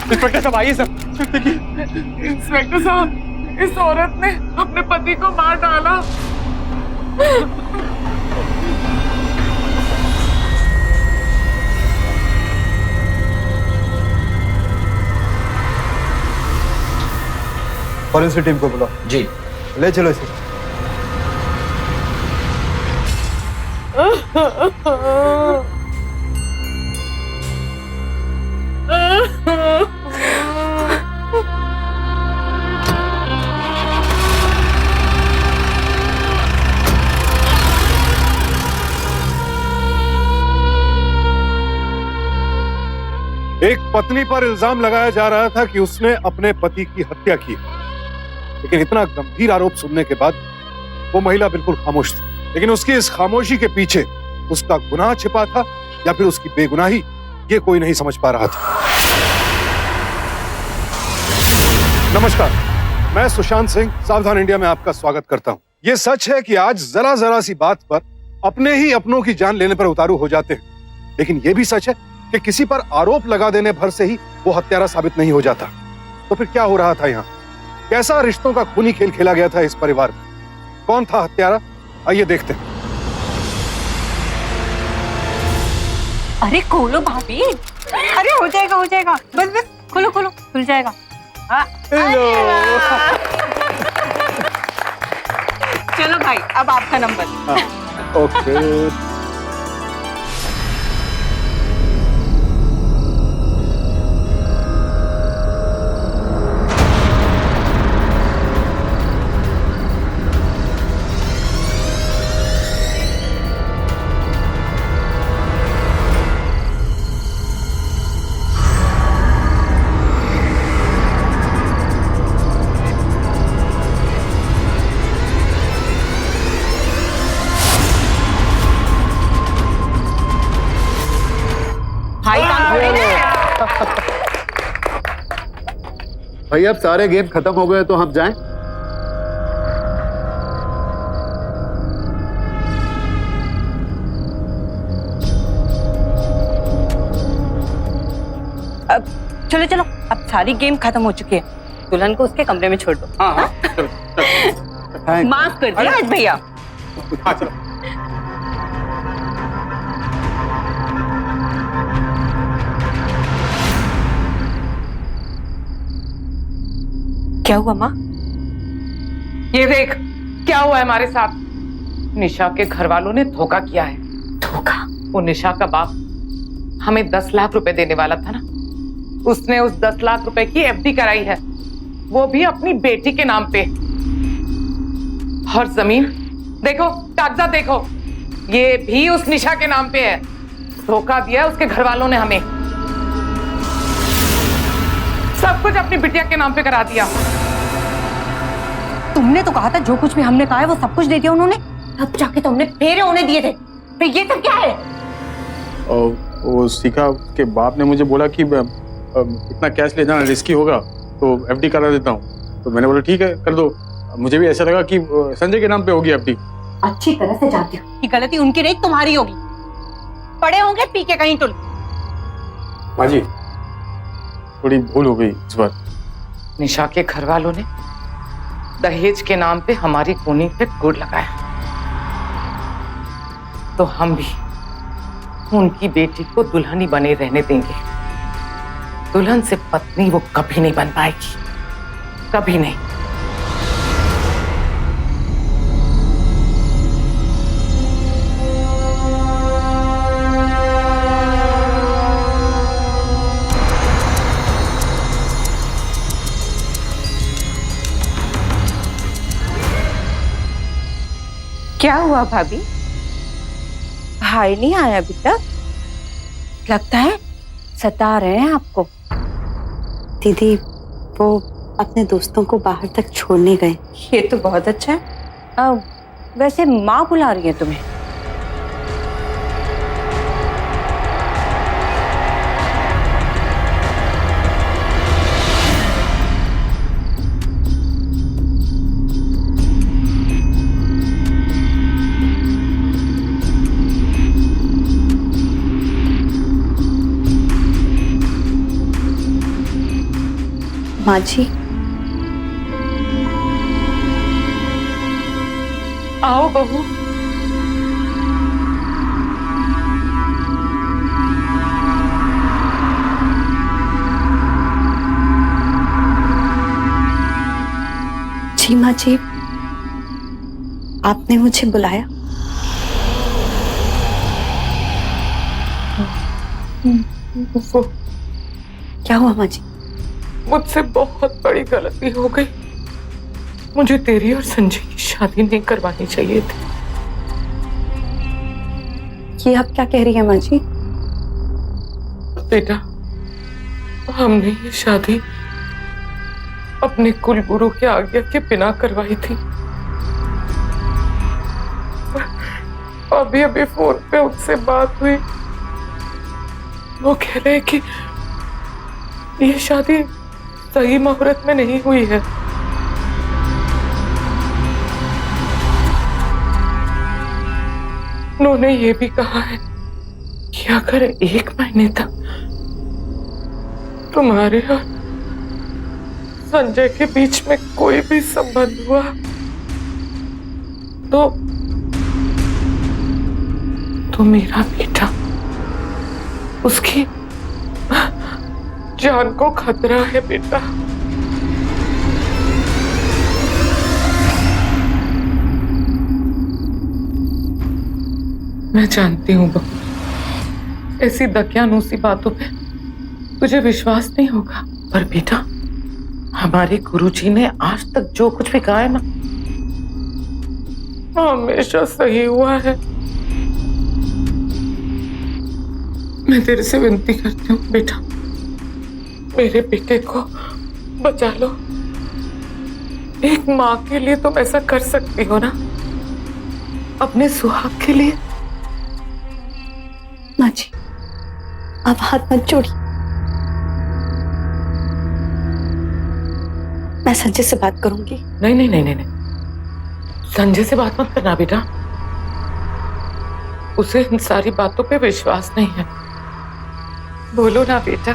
Inspector साहब आइए sir. देखिए इंस्पेक्टर साहब, इस औरत ने अपने पति को मार डाला। फॉरेंसिक टीम को बुलाओ। जी। ले चलो इसे। एक पत्नी पर इल्जाम लगाया जा रहा था कि उसने अपने पति की हत्या की, लेकिन इतना गंभीर आरोप सुनने के बाद वो महिला बिल्कुल खामोश थी। लेकिन उसकी इस खामोशी के पीछे उसका गुनाह छिपा था या फिर उसकी बेगुनाही, ये कोई नहीं समझ पा रहा था। नमस्कार, मैं सुशांत सिंह, सावधान इंडिया में आपका स्वागत करता हूं। ये सच है कि आज जरा जरा सी बात पर अपने ही अपनों की जान लेने पर उतारू हो जाते हैं, लेकिन यह भी सच है कि किसी पर आरोप लगा देने भर से ही वो हत्यारा साबित नहीं हो जाता। तो फिर क्या हो रहा था यहाँ? कैसा रिश्तों का खूनी खेल खेला गया था इस परिवार में? कौन था हत्यारा? आइए देखते हैं। अरे खोलो भाभी, अरे हो जाएगा हो जाएगा, बस बस खोलो खोलो, खुल जाएगा। चलो भाई, अब आपका नंबर। ओके। भाई अब सारे गेम खत्म हो गए तो हम जाएं? अब चलो चलो, अब सारी गेम खत्म हो चुकी है। दुल्हन को उसके कमरे में छोड़ दो। हाँ। माफ कर दिया आज भैया। क्या हुआ माँ? ये देख क्या हुआ है हमारे साथ। निशा के घर वालों ने धोखा किया है। धोखा? वो निशा का बाप हमें 10 लाख रुपए देने वाला था ना, उसने उस 10 लाख रुपए की एफडी कराई है, वो भी अपनी बेटी के नाम पे। और जमीन देखो, कागजात देखो, ये भी उस निशा के नाम पे है। धोखा दिया है उसके घर वालों ने हमें। सब कुछ अपनी बिटिया के नाम पे करा दिया। तुमने तो कहा था जो कुछ भी हमने कहा है वो सब कुछ दे दिया उन्होंने। अब जाके तुमने फेरे होने दिए थे, फिर ये सब क्या है? और वो शिखा के बाप ने मुझे बोला कि इतना कैश ले जाना रिस्की होगा तो एफडी करा देता हूँ। तो मैंने बोला ठीक है कर दो। मुझे भी ऐसा लगा कि संजय के नाम पे होगी एफडी। अच्छी तरह से जानती हूँ कि गलती उनकी नहीं तुम्हारी होगी। पड़े होंगे पी के कहीं टुल। माँ जी थोड़ी भूल हो गई इस बार। निशा के घर वालों ने दहेज के नाम पे हमारी खूनी पे गुड़ लगाया, तो हम भी उनकी बेटी को दुल्हन ही बने रहने देंगे। दुल्हन से पत्नी वो कभी नहीं बन पाएगी, कभी नहीं। क्या हुआ भाभी? भाई नहीं आया अभी तक? लगता है सता रहे हैं आपको। दीदी वो अपने दोस्तों को बाहर तक छोड़ने गए। ये तो बहुत अच्छा है। वैसे माँ बुला रही है तुम्हें। माँ जी, आओ बहू। जी माँ जी, आपने मुझे बुलाया? वो क्या हुआ माँ जी? मुझसे बहुत बड़ी गलती हो गई। मुझे तेरी और संजय की शादी नहीं करवानी चाहिए थी। ये आप क्या कह रही हैं माँ जी? बेटा, हमने ये शादी अपने कुल गुरु के आज्ञा के बिना करवाई थी। अभी अभी फोन पे उनसे बात हुई। वो कह रहे कि ये शादी सही मुहूर्त में नहीं हुई है। उन्होंने ये भी कहा है कि अगर 1 महीने तक तुम्हारे और संजय के बीच में कोई भी संबंध हुआ तो मेरा बेटा, उसकी जान को खतरा है बेटा। मैं जानती हूँ बहू, ऐसी दकियानूसी बातों पे तुझे विश्वास नहीं होगा, पर बेटा, हमारे गुरुजी ने आज तक जो कुछ भी कहा है ना, हमेशा सही हुआ है। मैं तेरे से विनती करती हूँ बेटा, मेरे बेटे को बचा लो। एक माँ के लिए तुम ऐसा कर सकती हो ना, अपने सुहाग के लिए। माँ जी, आप हाथ मत जोड़िए। मैं संजय से बात करूंगी। नहीं नहीं नहीं नहीं नहीं, संजय से बात मत करना बेटा। उसे इन सारी बातों पे विश्वास नहीं है। बोलो ना बेटा,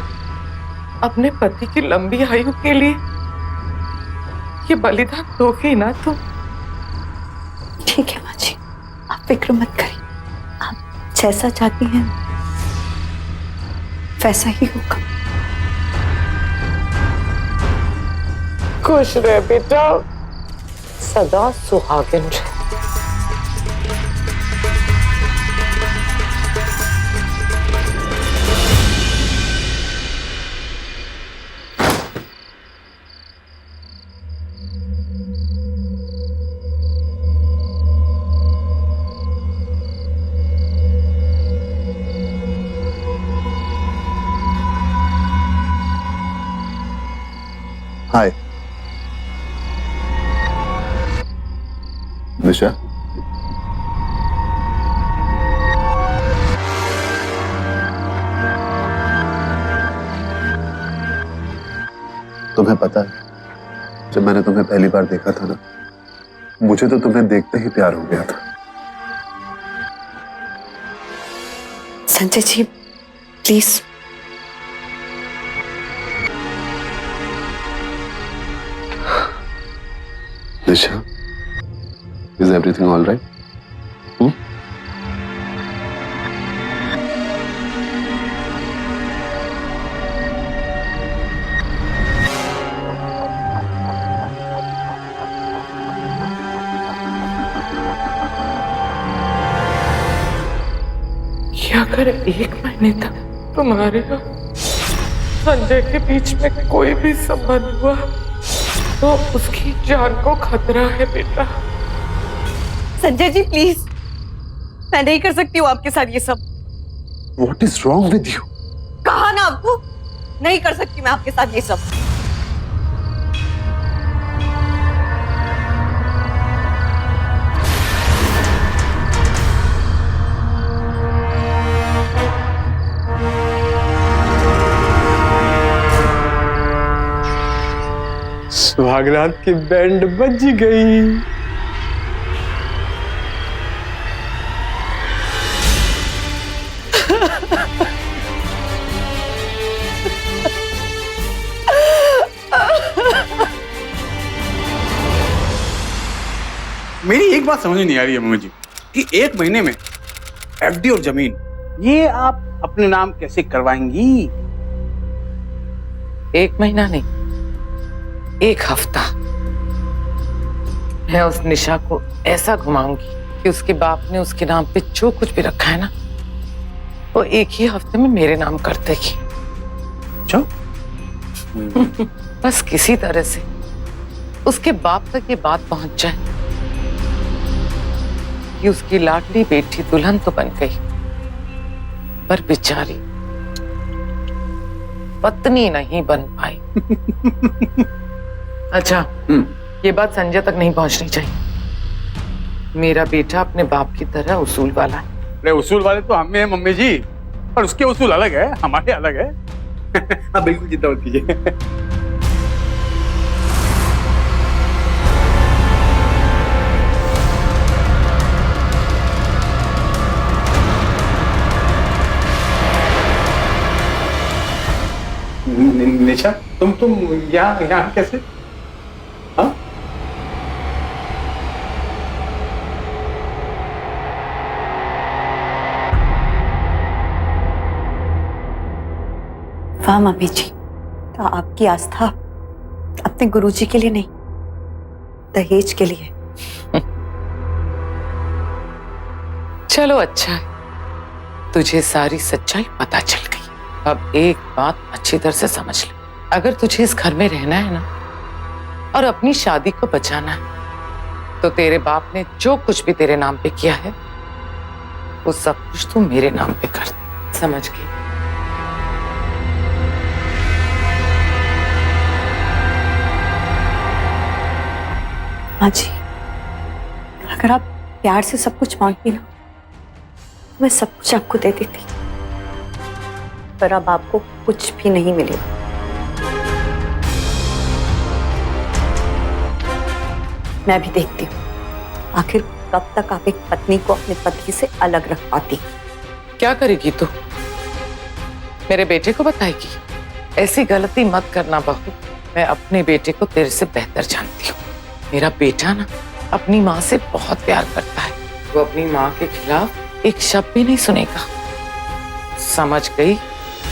अपने पति की लंबी आयु के लिए ये बलिदान दोगे ना तुम? ठीक है माँ जी, आप फिक्र मत करिए। आप जैसा चाहती हैं वैसा ही होगा। खुश रहे बेटा, सदा सुहागिन रहे। हाय निशा, तुम्हें पता है, जब मैंने तुम्हें पहली बार देखा था ना, मुझे तो तुम्हें देखते ही प्यार हो गया था। Sanjay ji, please. Nisha, is everything all right? कि अगर 1 महीने तक तुम्हारे और संजय के बीच में कोई भी संबंध हुआ तो उसकी जान को खतरा है बेटा। संजय जी प्लीज, मैं नहीं कर सकती हूँ आपके साथ ये सब। What is wrong with you? कहा ना आपको, नहीं कर सकती मैं आपके साथ ये सब। सुहागरात की बैंड बज गई। बात समझ में नहीं आ रही है मम्मी जी कि 1 महीने में एफडी और जमीन ये आप अपने नाम कैसे करवाएंगी? 1 महीना नहीं, 1 हफ्ता। मैं उस निशा को ऐसा घुमाऊंगी कि उसके बाप ने उसके नाम पे जो कुछ भी रखा है ना, वो 1 ही हफ्ते में मेरे नाम कर देगी। अच्छा? बस किसी तरह से उसके बाप तक ये बात पहुंच जाए कि उसकी लाडली बेटी दुल्हन तो बन गई, पर बेचारी पत्नी नहीं बन पाई। अच्छा, ये बात संजय तक नहीं पहुंचनी चाहिए। मेरा बेटा अपने बाप की तरह उसूल वाला है। अरे उसूल वाले तो हम में है मम्मी जी, पर उसके उसूल अलग है, हमारे अलग है। हाँ बिल्कुल चिंता मत कीजिए। निशा तुम यहाँ कैसे? हाँ वाह मम्मी जी, तो आपकी आस्था अपने गुरुजी के लिए नहीं, दहेज के लिए। चलो अच्छा है, तुझे सारी सच्चाई पता चल गई। अब एक बात अच्छी तरह से समझ ले, अगर तुझे इस घर में रहना है ना और अपनी शादी को बचाना है, तो तेरे बाप ने जो कुछ भी तेरे नाम पे किया है वो सब कुछ तू मेरे नाम पे कर, समझ गई? माँ जी, अगर आप प्यार से सब कुछ मांगती ना, तो मैं सब कुछ आपको दे देती, पर अब आपको कुछ भी नहीं मिलेगा। मैं भी देखती हूँ आखिर कब तक आप एक पत्नी को अपने पति से अलग रख पाती। क्या करेगी तू? मेरे बेटे को बताएगी? ऐसी गलती मत करना बहू, मैं अपने बेटे को तेरे से बेहतर जानती हूँ। मेरा बेटा ना अपनी माँ से बहुत प्यार करता है, वो अपनी माँ के खिलाफ एक शब्द भी नहीं सुनेगा, समझ गई?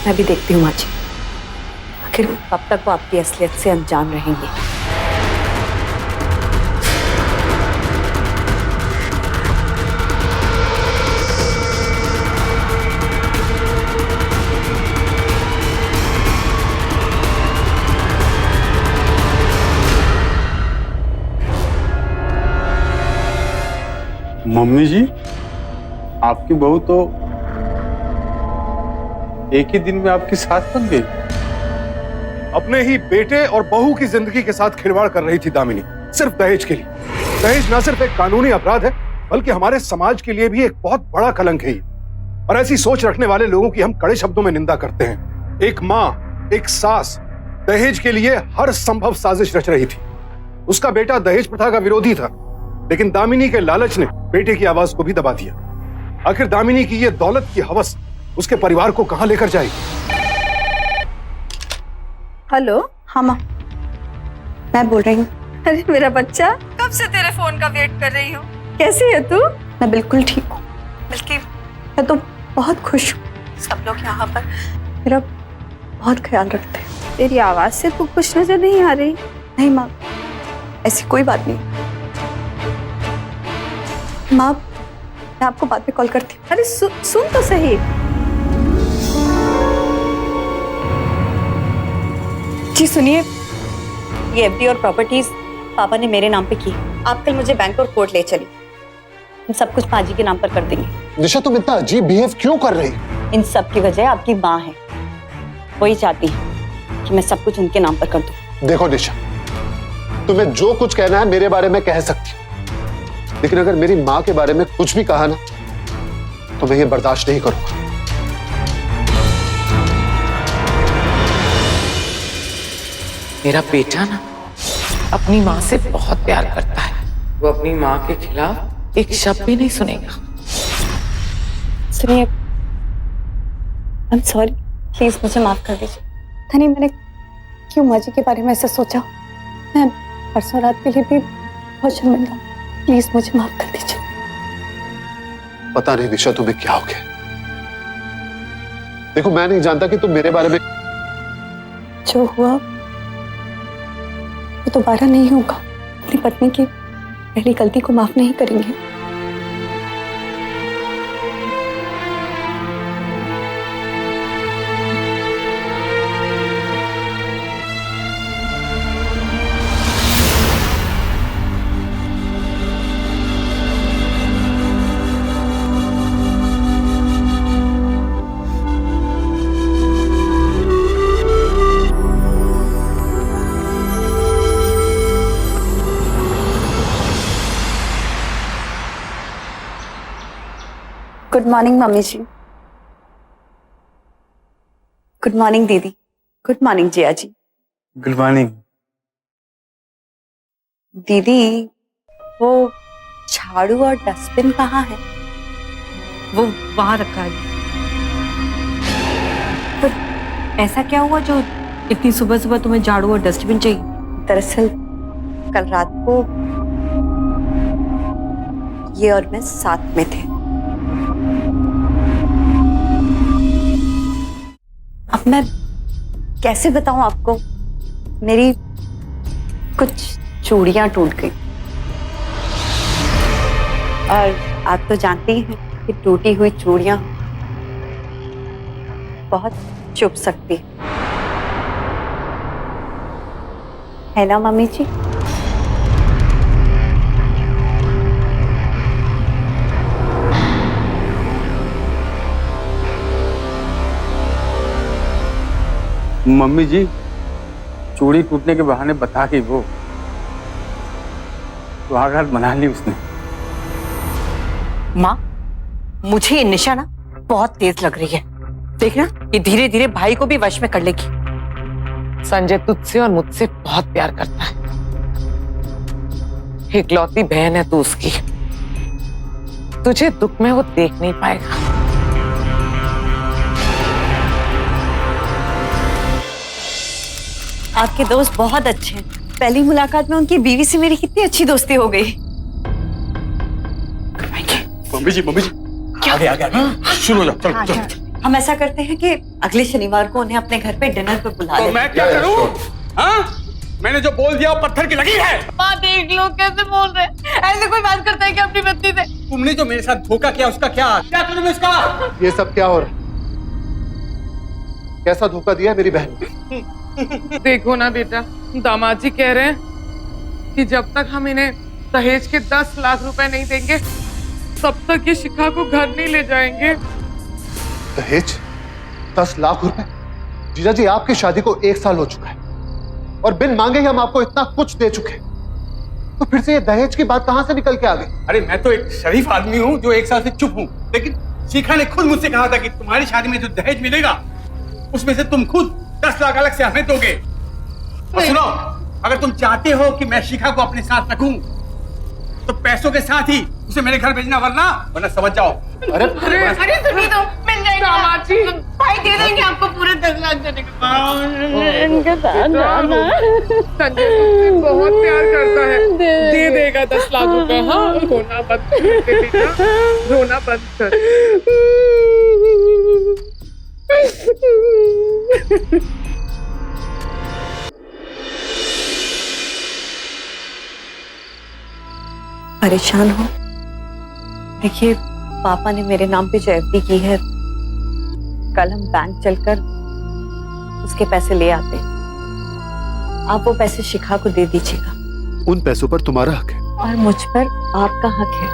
मैं भी देखती हूँ माँ जी, आखिर कब तक वो आपकी असलियत से अनजान रहेंगे। मम्मी जी, आपकी बहू तो एक ही दिन में आपकी सास बन गई। अपने ही बेटे और बहू की जिंदगी के साथ खिलवाड़ कर रही थी दामिनी, सिर्फ दहेज के लिए। दहेज न सिर्फ एक कानूनी अपराध है, बल्कि हमारे समाज के लिए भी एक बहुत बड़ा कलंक है। और ऐसी सोच रखने वाले लोगों की हम कड़े शब्दों में निंदा करते हैं। एक माँ, एक सास दहेज के लिए हर संभव साजिश रच रही थी। उसका बेटा दहेज प्रथा का विरोधी था, लेकिन दामिनी के लालच ने बेटे की आवाज को भी दबा दिया। आखिर दामिनी की ये दौलत की हवस उसके परिवार को कहां लेकर जाएगी? हेलो, हाँ माँ, मैं बोल रही हूँ। अरे मेरा बच्चा, कब से तेरे फोन का वेट कर रही हूँ। कैसी है तू? मैं बिल्कुल ठीक हूँ, बल्कि मैं तो बहुत खुश हूँ। सब लोग यहाँ पर मेरा बहुत ख्याल रखते हैं। तेरी आवाज से तू खुश नजर नहीं आ रही। नहीं माँ, ऐसी कोई बात नहीं। माँ, मैं आपको बाद में कॉल करती हूँ। अरे सुन तो सही। जी सुनिए, ये एफडी और प्रॉपर्टीज पापा ने मेरे नाम पे की। आप कल मुझे बैंक और कोर्ट ले चली, हम सब कुछ पाजी के नाम पर कर देंगे। निशा, तुम इतना अजीब बिहेव क्यों कर रही हो? इन सब की वजह आपकी माँ है, वही चाहती है कि मैं सब कुछ उनके नाम पर कर दूं। देखो निशा, तुम्हें जो कुछ कहना है मेरे बारे में कह सकती हो, लेकिन अगर मेरी माँ के बारे में कुछ भी कहा ना, तो मैं ये बर्दाश्त नहीं करूंगा। मेरा बेटा ना अपनी माँ से बहुत प्यार करता है, वो अपनी माँ के खिलाफ एक शब्द भी नहीं सुनेगा। सुनिए, I'm sorry, प्लीज मुझे माफ कर दीजिए। धनी, मैंने क्यों माँ जी के बारे में ऐसा सोचा? मैं परसों रात के लिए भी बहुत शर्मिंदा हूँ। प्लीज मुझे माफ कर दीजिए। पता नहीं निशा तुम्हें क्या हो गया। देखो मैं नहीं जानता कि तुम मेरे बारे में। जो हुआ वो दोबारा नहीं होगा। अपनी पत्नी की पहली गलती को माफ नहीं करेंगे। Good morning mummy ji. Good morning दीदी। Good morning Jiya ji. Good morning. दीदी वो झाड़ू और डस्टबिन कहाँ है? वो वहां रखा है। तो ऐसा क्या हुआ जो इतनी सुबह सुबह तुम्हें झाड़ू और डस्टबिन चाहिए? दरअसल कल रात को ये और मैं साथ में थे। अब मैं कैसे बताऊं आपको, मेरी कुछ चूड़ियां टूट गई और आप तो जानते ही हैं कि टूटी हुई चूड़ियां बहुत चुभ सकती है ना मम्मी जी? मम्मी जी, चूड़ी टूटने के बहाने बता के वो सुहागरात मना ली उसने। माँ, मुझे ये निशा ना बहुत तेज लग रही है। देखना ये धीरे धीरे भाई को भी वश में कर लेगी। संजय तुझसे और मुझसे बहुत प्यार करता है। इकलौती बहन है तू उसकी। तुझे दुख में वो देख नहीं पाएगा। आपके दोस्त बहुत अच्छे हैं। पहली मुलाकात में उनकी बीवी से मेरी कितनी अच्छी दोस्ती हो गई। मम्मी जी क्या? आगे आगे आगे शुरू हो जाओ। चलो चलो। हम ऐसा करते हैं कि अगले शनिवार को उन्हें अपने घर पे डिनर पे बुला लेते हैं। मैं क्या करूं? हाँ? मैंने जो बोल दिया वो पत्थर की लगी है। माँ देख लो कैसे बोल रहे हैं। ऐसे कोई बात करता है कि अपनी पत्नी से? तुमने जो मेरे साथ धोखा किया उसका क्या करूं मैं उसका? ये सब क्या हो रहा है? कैसा धोखा दिया मेरी बहन? देखो ना बेटा, दामाद जी कह रहे हैं कि जब तक हम इन्हें दहेज के 10 लाख रुपए नहीं देंगे तब तक ये शिखा को घर नहीं ले जाएंगे। दहेज 10 लाख रुपए? जीजा जी आपकी शादी को 1 साल हो चुका है और बिन मांगे ही हम आपको इतना कुछ दे चुके हैं, तो फिर से ये दहेज की बात कहां से निकल के आ गई? अरे मैं तो एक शरीफ आदमी हूँ जो 1 साल से चुप हूँ, लेकिन शिखा ने खुद मुझसे कहा था कि तुम्हारी शादी में जो दहेज मिलेगा उसमें से तुम खुद 10 लाख अलग से हमें दोगे। और सुनो, अगर तुम चाहते हो कि मैं शिखा को अपने साथ रखूं तो पैसों के साथ ही उसे मेरे घर भेजना, वरना समझ जाओ। अरे सुनिए तो मिल जाएगा। भाई दे देंगे आपको पूरे 10 लाख देने के बाद। संजय तुमसे बहुत प्यार करता है, दे देगा 10 लाख रुपए। हाँ, रोना बंद कर बेटा, रोना बंद कर। परेशान हो? देखिए पापा ने मेरे नाम पे जो एफडी की है, कल हम बैंक चलकर उसके पैसे ले आते। आप वो पैसे शिखा को दे दीजिएगा। उन पैसों पर तुम्हारा हक है और मुझ पर आपका हक है।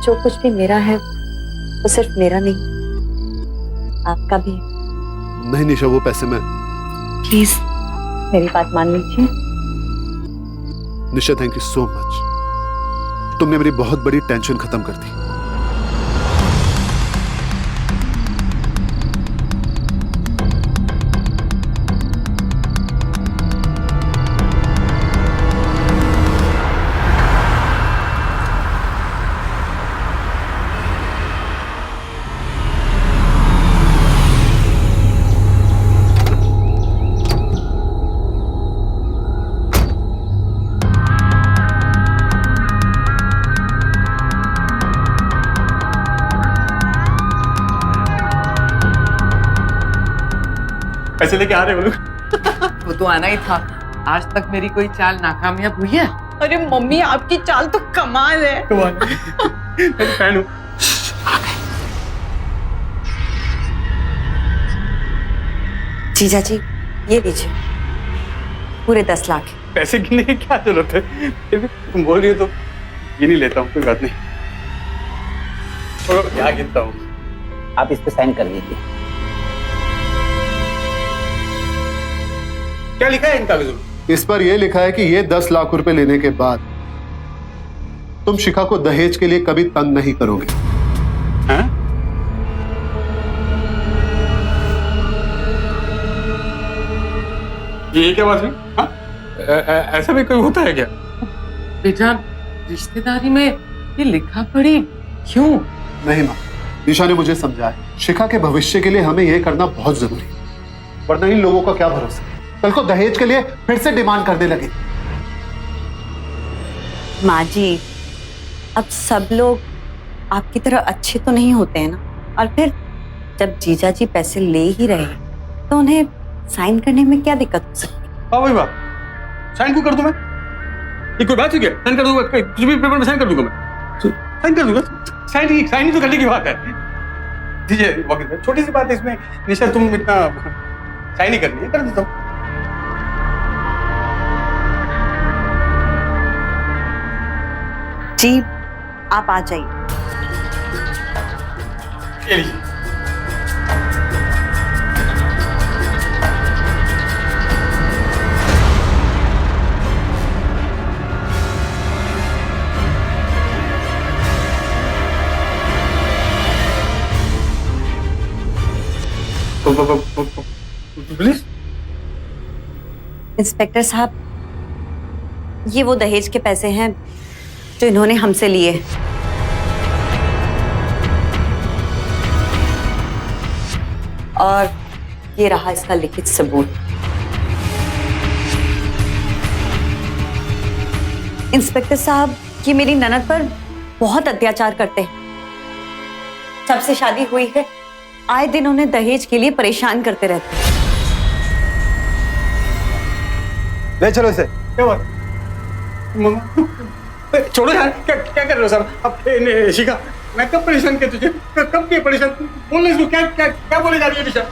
जो कुछ भी मेरा है वो सिर्फ मेरा नहीं, आपका भी है। नहीं निशा, वो पैसे मैं। प्लीज मेरी बात मान लीजिए। निशा थैंक यू सो मच, तुमने मेरी बहुत बड़ी टेंशन खत्म कर दी। पैसे लेके आ रहे हो लोग। वो तो आना ही था। आज तक मेरी कोई चाल नाकामयाब हुई है? अरे मम्मी आपकी चाल तो कमाल है। मेरी फैन हूँ। जीजा जी ये लीजिए, पूरे 10 लाख। पैसे गिनने की क्या जरूरत है? फिर भी तुम बोल रही हो तो ये नहीं लेता हूँ, कोई बात नहीं। और क्या गिनता हूँ? आप इस पे साइन कर दीजिए। क्या लिखा है इन कागजों में? इस पर यह लिखा है कि ये 10 लाख रुपए लेने के बाद तुम शिखा को दहेज के लिए कभी तंग नहीं करोगे। हाँ? ये क्या बात हुई? हाँ? ऐसा भी कोई होता है क्या? बेटा, रिश्तेदारी में ये लिखा पढ़ी क्यों? नहीं माँ, निशा ने मुझे समझाया, शिखा के भविष्य के लिए हमें यह करना बहुत जरूरी है, वरना इन लोगों का क्या भरोसा, कल को दहेज के लिए फिर से डिमांड करने लगे। माँ जी, अब सब लोग आपकी तरह अच्छे तो नहीं होते हैं ना, और फिर जब जीजा जी पैसे ले ही रहे हैं तो उन्हें साइन करने में क्या दिक्कत हो सकती है? हाँ वही बात, साइन क्यों कर दूं मैं? ये कोई बात है क्या? साइन कर दूंगा, कुछ भी पेपर में साइन कर दूंगा मैं, साइन कर दूंगा। साइन ही तो करने की बात है। दीजिए वकील साहब, छोटी सी बात है इसमें। निशा तुम इतना साइन ही करनी है, कर देता हूँ। जी आप आ जाइए। ये लीजिए। पुलिस? इंस्पेक्टर साहब, ये वो दहेज के पैसे हैं जो इन्होंने हमसे लिए। और ये रहा इसका लिखित सबूत। इंस्पेक्टर साहब, ये मेरी ननद पर बहुत अत्याचार करते हैं। जब से शादी हुई है आए दिन उन्हें दहेज के लिए परेशान करते रहते हैं। ले चलो इसे। क्या बात? छोड़ो यार, क्या क्या कर रहे हो सर? अब शिखा, मैं कब परेशान किया तुझे? कब किया परेशान? बोलने इसको, क्या क्या क्या बोले जा रही है निशा?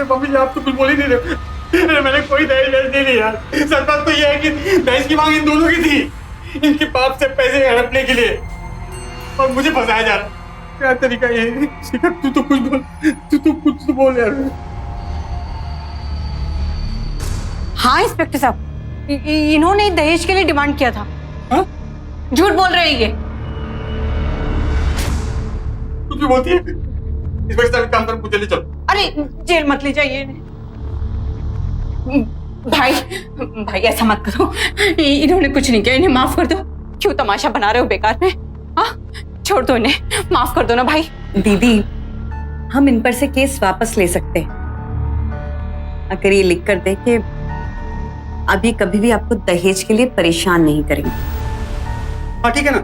मम्मी जी आप तो कुछ बोल ही नहीं रहे। अरे मैंने कोई दहेज नहीं लिया यार। सच बात तो ये है कि दहेज की मांग इन दोनों की थी, इनके बाप से पैसे हड़पने के लिए, और मुझे फंसाया जा रहा। क्या तरीका ये? शिखा तू तो कुछ बोल यार। हाँ इंस्पेक्टर साहब, इन्होंने दहेज के लिए डिमांड किया था। हाँ? झूठ बोल रहे हैं ये। कुछ भी बोलती है। इस वक्त साहब काम कर, मुझे ले चलो। अरे जेल मत ले जाइए भाई, भाई ऐसा मत करो, इन्होंने कुछ नहीं किया, इन्हें माफ कर दो। क्यों तमाशा बना रहे हो बेकार में? हाँ छोड़ दो इन्हें, माफ कर दो ना भाई। दीदी, हम इन पर से केस वापस ले सकते हैं अगर ये लिख कर दे कि अभी कभी भी आपको दहेज के लिए परेशान नहीं करेंगे। हाँ ठीक है ना,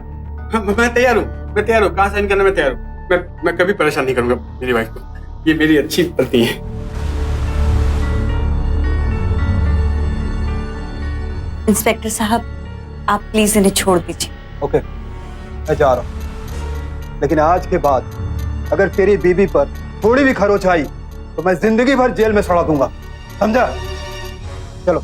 हाँ, मैं तैयार हूँ। कहाँ साइन करना मैं तैयार हूँ। मैं कभी परेशान नहीं करूंगा मेरी वाइफ को, ये मेरी अच्छी गलती है। इंस्पेक्टर साहब, आप प्लीज इन्हें छोड़ दीजिए। ओके, मैं जा रहा हूँ, लेकिन आज के बाद अगर तेरी बीवी पर थोड़ी भी खरोच आई तो मैं जिंदगी भर जेल में सड़ा दूंगा, समझा? चलो।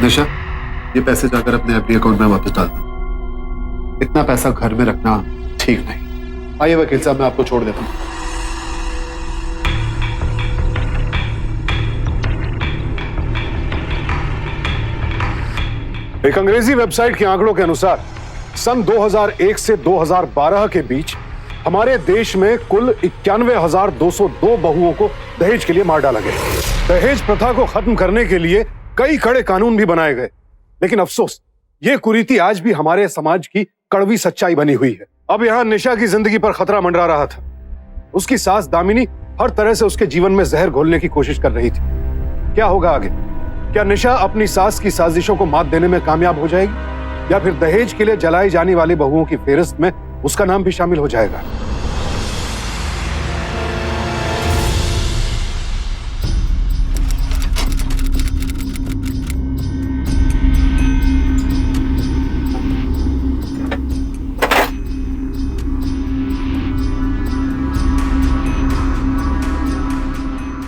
निशा, ये पैसे जाकर अपने एफडी अकाउंट में वापस डाल दो। इतना पैसा घर में रखना ठीक नहीं। आइए वकील साहब, मैं आपको छोड़ देता हूँ। एक अंग्रेजी वेबसाइट के आंकड़ों के अनुसार सन 2001 से 2012 के बीच हमारे देश में कुल 91,202 बहुओं को दहेज के लिए मार डाला गया। दहेज प्रथा को खत्म करने के लिए कई कड़े कानून भी बनाए गए, लेकिन अफसोस ये कुरीति आज भी हमारे समाज की कड़वी सच्चाई बनी हुई है। अब यहाँ निशा की जिंदगी पर खतरा मंडरा रहा था। उसकी सास दामिनी हर तरह से उसके जीवन में जहर घोलने की कोशिश कर रही थी। क्या होगा आगे? क्या निशा अपनी सास की साजिशों को मात देने में कामयाब हो जाएगी, या फिर दहेज के लिए जलाई जाने वाली बहुओं की फेहरिस्त में उसका नाम भी शामिल हो जाएगा?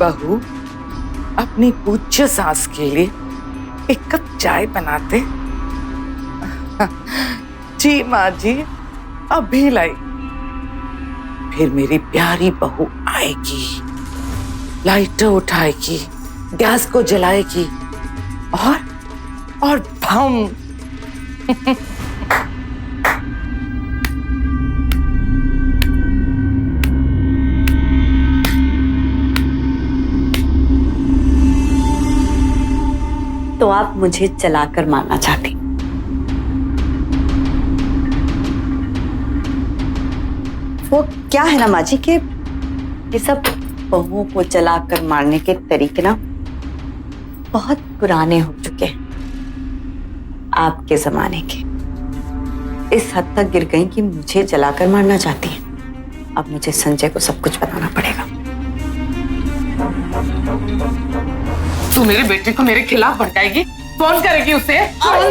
बहू अपनी पूज्य सास के लिए एक कप चाय बनाते। जी माँ जी, अभी लाई। फिर मेरी प्यारी बहू आएगी, लाइटर उठाएगी, गैस को जलाएगी और भम। तो आप मुझे जलाकर मारना चाहती? वो क्या है ना माँ जी के ये सब बहुओं को जलाकर मारने के तरीके ना बहुत पुराने हो चुके हैं, आपके जमाने के। इस हद तक गिर गई कि मुझे जलाकर मारना चाहती हैं। अब मुझे संजय को सब कुछ बताना पड़ेगा। तू मेरे बेटे को मेरे खिलाफ भड़काएगी, फोन करेगी उसे?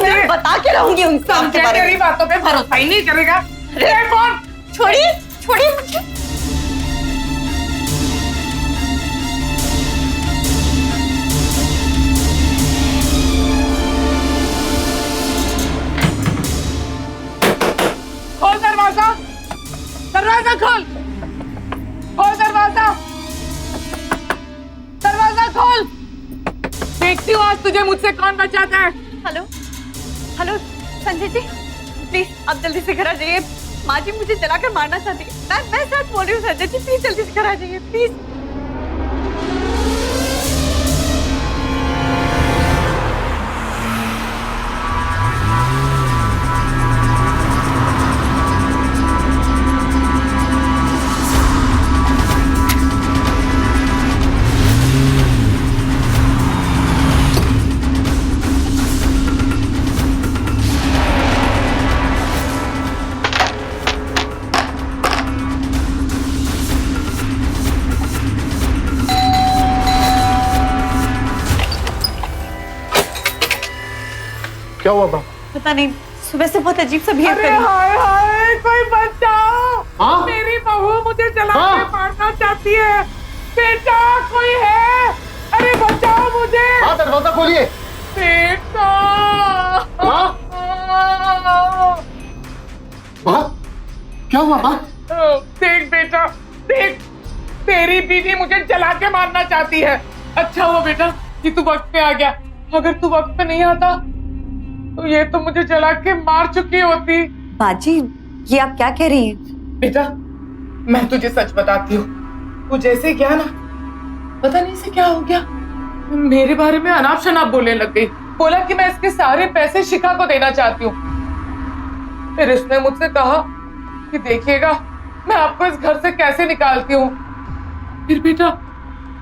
मैं बता के रहूंगी उनसे आपके बारे में। तेरी बातों पे भरोसा ही नहीं करेगा। फोन छोड़िए छोड़िए मुझे। खोल दरवाजा, दरवाजा खोल, खोल दरवाजा, दरवाजा खोल। देखती हूँ आज तुझे मुझसे कौन बचाता है। Hello hello Sanjay ji, please आप जल्दी से घर आ जाइए। माँ जी मुझे जलाकर मारना चाहती है। मैं सच बोल रही हूँ संजय जी, प्लीज जल्दी से घर आ जाइए प्लीज। क्या हुआ बाबा? पता नहीं, सुबह से बहुत अजीब सा बिहेव कर रही है। हाय हाय, कोई बचाओ। हाँ? मेरी बहू मुझे जला हाँ? के मारना चाहती है। बेटा कोई है? अरे बचाओ मुझे। हाँ, दरवाजा खोलिए। बेटा। हाँ? माँ, क्या हुआ माँ? देख बेटा, देख, तेरी बीवी मुझे जला के मारना चाहती है। अच्छा हुआ बेटा कि तू वक्त पे आ गया। अगर तू वक्त पे नहीं आता तो ये तो मुझे जला के मार चुकी होती। बाजी, ये आप क्या कह रही हैं? बेटा मैं तुझे सच बताती हूँ, तू जैसे क्या ना, पता नहीं इसे क्या हो गया, मेरे बारे में अनाप शनाप बोलने लग गई। बोला कि मैं इसके सारे पैसे शिखा को देना चाहती हूँ। फिर इसने मुझसे कहा कि देखिएगा मैं आपको इस घर से कैसे निकालती हूँ। फिर बेटा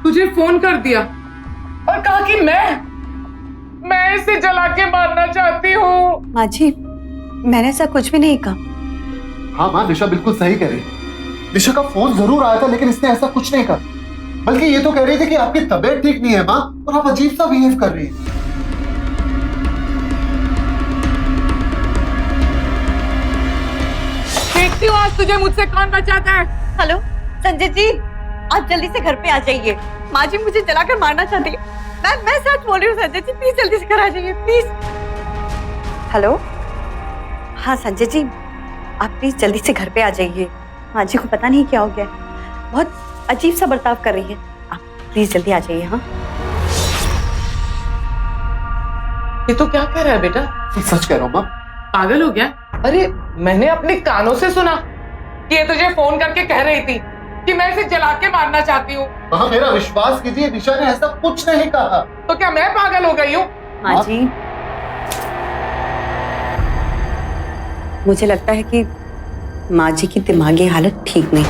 तुझे फोन कर दिया और कहा कि मैं इसे जला के मारना चाहती हूँ। माँ जी, मैंने ऐसा कुछ भी नहीं कहा। हाँ माँ, निशा बिल्कुल सही कह रही है। निशा का फोन जरूर आया था लेकिन इसने ऐसा कुछ नहीं कहा, बल्कि ये तो कह रही थी कि आपकी तबीयत ठीक नहीं है माँ, और आप अजीब सा बिहेव कर रही है। देखती हूँ आज तुझे मुझसे कौन बचाता है। हेलो संजय जी, आप जल्दी से घर पे आ जाइए। माँ जी मुझे जलाकर मारना चाहती है। मैं सच बोल रही हूँ संजय जी, प्लीज जल्दी से घर आ जाइए प्लीज। हेलो, हाँ संजय जी, आप प्लीज जल्दी से घर पे आ जाइए। माँ जी को पता नहीं क्या हो गया, बहुत अजीब सा बर्ताव कर रही है। आप प्लीज जल्दी आ जाइए। हाँ, ये तो क्या कह रहा है बेटा? सच कह रहा हूँ माँ। पागल हो गया? अरे मैंने अपने कानों से सुना कि ये तुझे फोन करके कह रही थी कि मैं इसे जला के मारना चाहती हूँ। हाँ, मेरा विश्वास कीजिए, निशा ने ऐसा कुछ नहीं कहा। तो क्या मैं पागल हो गई हूँ? माँ जी, मुझे लगता है कि माँ जी की दिमागी हालत ठीक नहीं।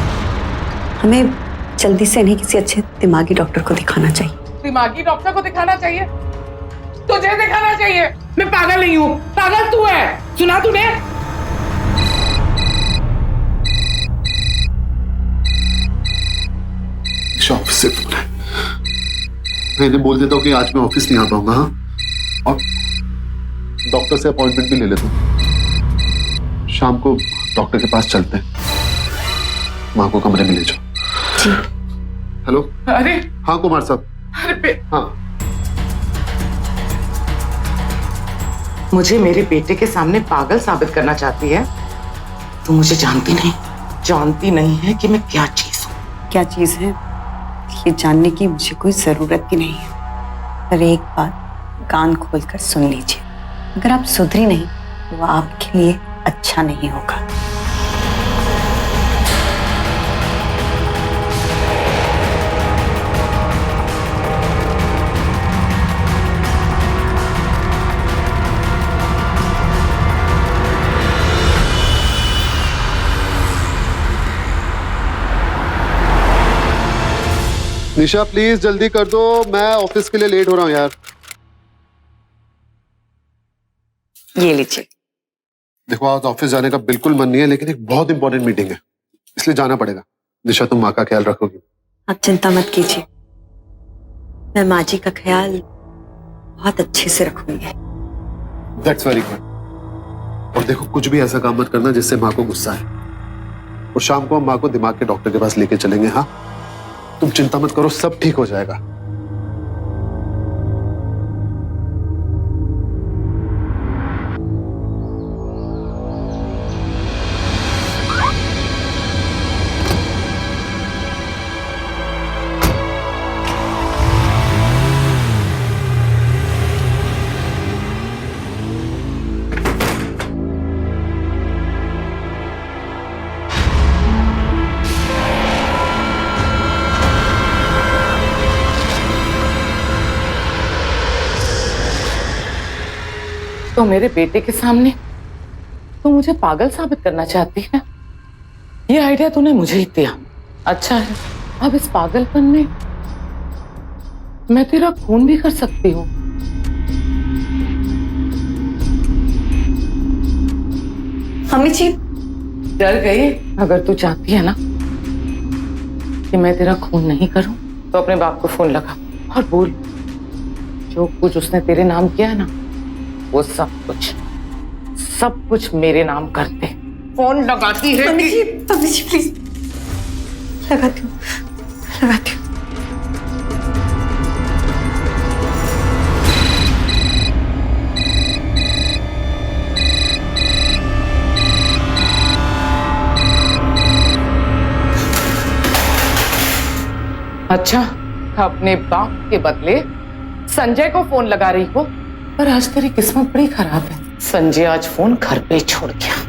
हमें जल्दी से नहीं किसी अच्छे दिमागी डॉक्टर को दिखाना चाहिए। दिमागी डॉक्टर को दिखाना चाहिए? तुझे दिखाना चाहिए। मैं पागल नहीं हूँ, पागल तू है। सुना तूने? ऑफिस से फोन है, मैं इन्हें बोल देता हूँ कि आज मैं ऑफिस नहीं आ पाऊंगा। हाँ, और डॉक्टर से अपॉइंटमेंट भी ले लेता हूँ। शाम को डॉक्टर के पास चलते हैं, माँ को कमरे में ले जाओ। हेलो। अरे हाँ कुमार साहब। अरे हाँ मुझे मेरे बेटे के सामने पागल साबित करना चाहती है? तू मुझे जानती नहीं है कि मैं क्या चीज हूँ। क्या चीज है ये जानने की मुझे कोई जरूरत भी नहीं है, पर एक बात कान खोलकर सुन लीजिए, अगर आप सुधरी नहीं तो वो आपके लिए अच्छा नहीं होगा। निशा प्लीज जल्दी कर दो, मैं ऑफिस के लिए लेट हो रहा हूँ यार। ये लीजिए। देखो आज ऑफिस जाने का बिल्कुल मन नहीं है, लेकिन एक बहुत इंपॉर्टेंट मीटिंग है, इसलिए जाना पड़ेगा। निशा तुम माँ का ख्याल रखोगी? आप चिंता मत कीजिए, मैं माँ जी का ख्याल बहुत अच्छे से रखूंगी। That's very good. और देखो कुछ भी ऐसा काम मत करना जिससे माँ को गुस्सा है। और शाम को हम माँ को दिमाग के डॉक्टर के पास लेके चलेंगे। हाँ तुम चिंता मत करो, सब ठीक हो जाएगा। तो मेरे बेटे के सामने तू मुझे पागल साबित करना चाहती है? ये आइडिया तूने मुझे ही दिया। अच्छा है, अब इस पागलपन में मैं तेरा खून भी कर सकती हूँ। मम्मी जी डर गई? अगर तू चाहती है ना कि मैं तेरा खून नहीं करूं तो अपने बाप को फोन लगा और बोल जो कुछ उसने तेरे नाम किया है ना वो सब कुछ मेरे नाम करते। फोन लगाती है? Mummy ji please. लगाती हूँ। अच्छा, अपने बाप के बदले संजय को फोन लगा रही हो, पर आज तेरी किस्मत बड़ी खराब है। संजय आज फोन घर पे छोड़ गया।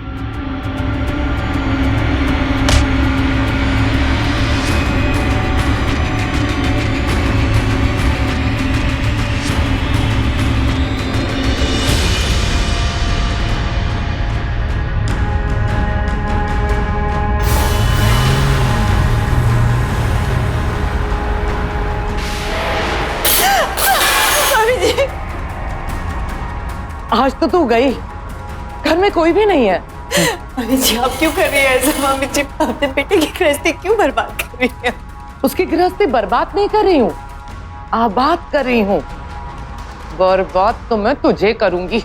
आज तो तू गई, घर में कोई भी नहीं है। मम्मी जी आप क्यों कर रही है ऐसा? मम्मी जी अपने बेटे की गृहस्थी क्यों बर्बाद कर रही है? उसकी गृहस्थी बर्बाद नहीं कर रही हूँ, आबाद कर रही हूँ। बर्बाद तो मैं तुझे करूंगी।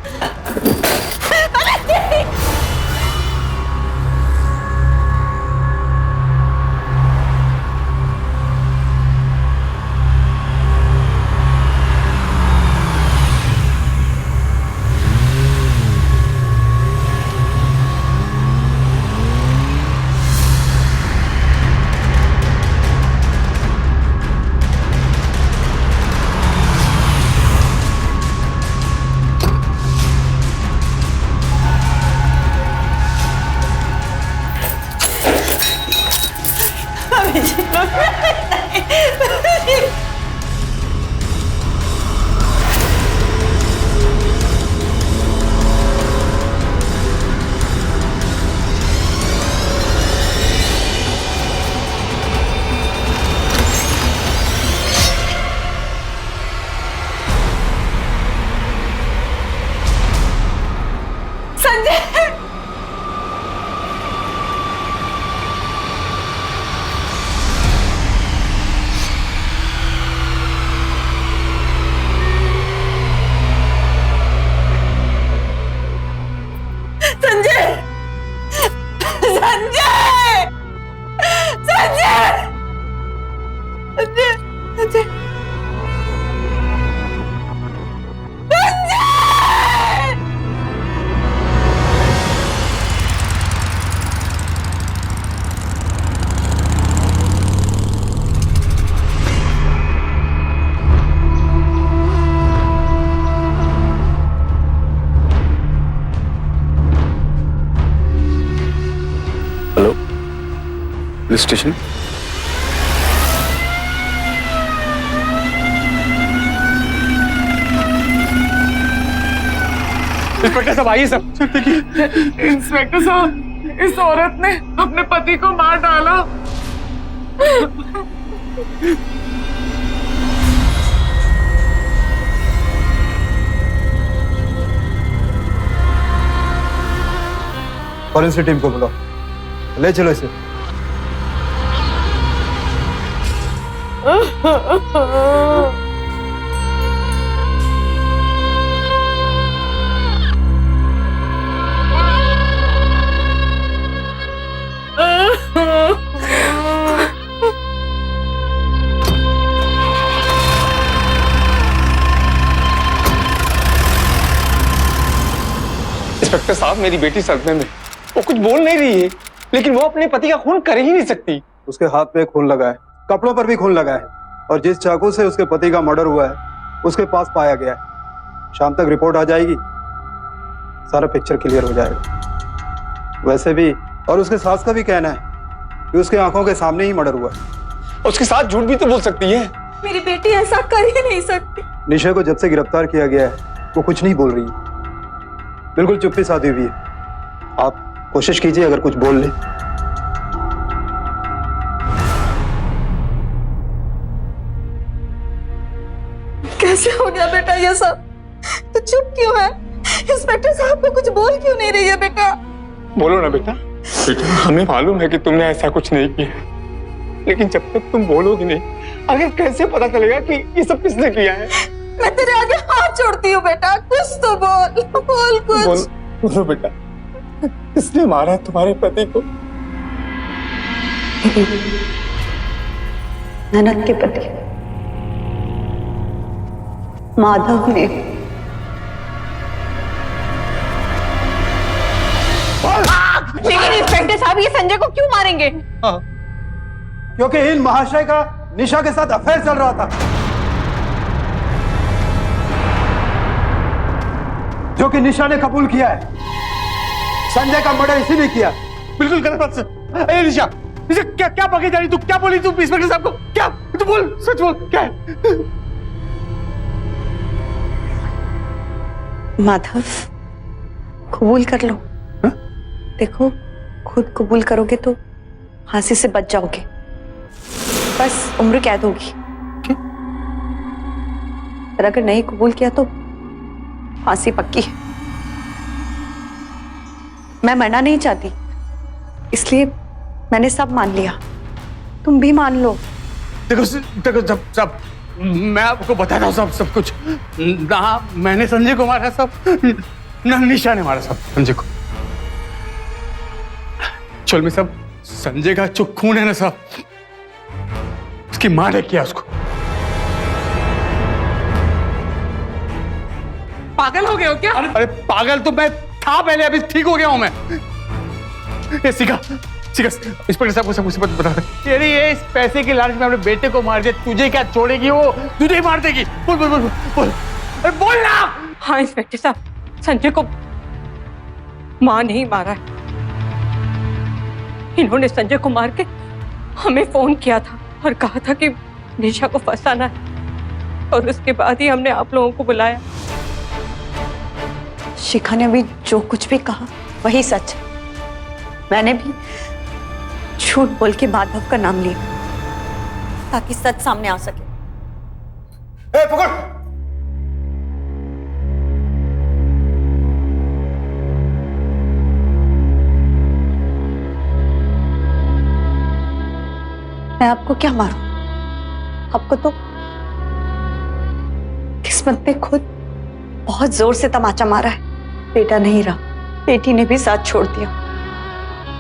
Police station. इंस्पेक्टर साहब आइए सब। देखिए इंस्पेक्टर साहब, इस औरत ने अपने पति को मार डाला। फॉरेंसिक टीम को बुलाओ, ले चलो इसे। इंस्पेक्टर साहब, मेरी बेटी सदमे में, वो कुछ बोल नहीं रही है, लेकिन वो अपने पति का खून कर ही नहीं सकती। उसके हाथ पे खून लगा है, कपड़ों पर भी खून लगा है, और जिस चाकू से उसके पति का मर्डर हुआ है उसके पास पाया गया है। शाम तक रिपोर्ट आ जाएगी, सारा पिक्चर क्लियर हो जाएगा। वैसे भी और उसके सास का भी कहना है कि उसके आंखों के सामने ही मर्डर हुआ है। उसके साथ झूठ भी तो बोल सकती है। मेरी बेटी ऐसा कर ही नहीं सकती। निशा को जब से गिरफ्तार किया गया है वो कुछ नहीं बोल रही है, बिल्कुल चुप्पी साधी हुई है। आप कोशिश कीजिए अगर कुछ बोल ले। कैसे हो गया बेटा ये सब? तो चुप क्यों है? इंस्पेक्टर साहब को कुछ बोल क्यों नहीं रही है बेटा? बोलो ना बेटा। बेटा, हमें मालूम है कि तुमने ऐसा कुछ नहीं किया, लेकिन जब तक तुम बोलोगी नहीं, आगे कैसे पता चलेगा कि ये सब किसने किया है? मैं तेरे आगे हाथ जोड़ती हूँ बेटा, कुछ तो बोल, बोल कुछ। बोलो बेटा, किसने मारा तुम्हारे पति को? ननद के पति माधव ने। लेकिन इंस्पेक्टर साहब, ये संजय को क्यों मारेंगे? क्योंकि इन महाशय का निशा के साथ अफेयर चल रहा था, जो कि निशा ने कबूल किया है। संजय का मर्डर इसी ने किया। बिल्कुल गलत बात सर। अरे निशा, निशा क्या क्या बके जा रही तू? क्या बोली तू इंस्पेक्टर साहब को? क्या तू बोल, सच बोल, क्या है? माधव, कबूल कर लो। हा? देखो, खुद कबूल करोगे तो फांसी से बच जाओगे, बस उम्र कैद होगी। और अगर नहीं कबूल किया तो फांसी पक्की है। मैं मरना नहीं चाहती, इसलिए मैंने सब मान लिया। तुम भी मान लो। देखो देखो, सब मैं आपको बताता हूँ सब कुछ। ना मैंने संजय को मारा सब, ना निशा ने मारा सब संजय को। चल में सब संजय का जो खून है ना सब, उसकी मां ने किया उसको। पागल हो गए हो क्या? अरे पागल तो मैं था पहले, अभी ठीक हो गया हूं मैं। ये सीखा इंस्पेक्टर साहब को सब कुछ बता दे। तेरी ये इस पैसे की लालच में अपने बेटे को मार दिया, तुझे क्या छोड़ेगी वो? तुझे ही मार देगी। बोल बोल बोल बोल, अरे बोल ना। हाँ इंस्पेक्टर साहब, संजय को मां नहीं मारा है। इन्होंने संजय को मार के हमें फोन किया था और कहा था कि निशा को फंसाना है, और उसके बाद ही हमने आप लोगों को बुलाया। शिखा ने भी जो कुछ भी कहा वही सच है। मैंने भी झूठ बोल के माधव का नाम लिया ताकि सच सामने आ सके। ए, पकड़। मैं आपको क्या मारूं? आपको तो किस्मत ने खुद बहुत जोर से तमाचा मारा है। बेटा नहीं रहा, बेटी ने भी साथ छोड़ दिया,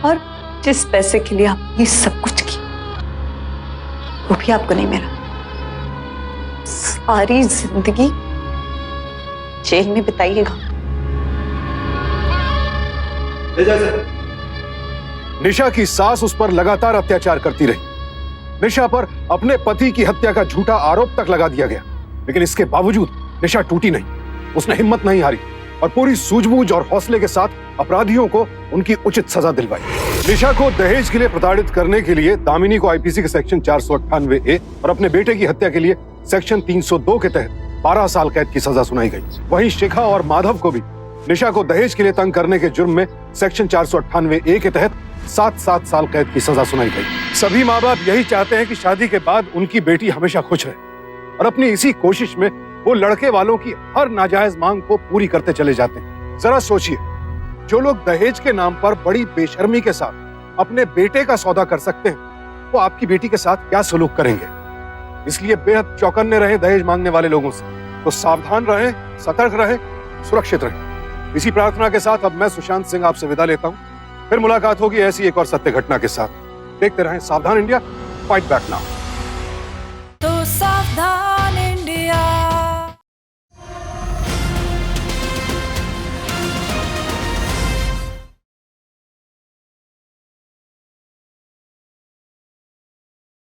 और जिस पैसे के लिए आपने सब कुछ किया वो भी आपको नहीं मिला। सारी जिंदगी जेल में बिताइएगा। निशा की सास उस पर लगातार अत्याचार करती रही। निशा पर अपने पति की हत्या का झूठा आरोप तक लगा दिया गया, लेकिन इसके बावजूद निशा टूटी नहीं, उसने हिम्मत नहीं हारी और पूरी सूझबूझ और हौसले के साथ अपराधियों को उनकी उचित सजा दिलवाई। निशा को दहेज के लिए प्रताड़ित करने के लिए दामिनी को आईपीसी के सेक्शन 498A और अपने बेटे की हत्या के लिए सेक्शन 302 के तहत 12 साल कैद की सजा सुनाई गई। वहीं शिखा और माधव को भी निशा को दहेज के लिए तंग करने के जुर्म में सेक्शन 498A के तहत 7 साल कैद की सजा सुनाई गई। सभी माँ बाप यही चाहते हैं कि शादी के बाद उनकी बेटी हमेशा खुश रहे और अपनी इसी कोशिश में वो लड़के वालों की हर नाजायज मांग को पूरी करते चले जाते हैं। जरा सोचिए, जो लोग दहेज के नाम पर बड़ी बेशर्मी के साथ अपने बेटे का सौदा कर सकते हैं, वो आपकी बेटी के साथ क्या सलूक करेंगे। इसलिए बेहद चौकन्ने रहें दहेज मांगने वाले लोगों से। तो सावधान रहें, सतर्क रहें, सुरक्षित रहें। इसी प्रार्थना के साथ अब मैं सुशांत सिंह आपसे विदा लेता हूं। फिर मुलाकात होगी ऐसी एक और सत्य घटना के साथ। देखते रहें सावधान इंडिया, फाइट बैक नाउ। तो सावधान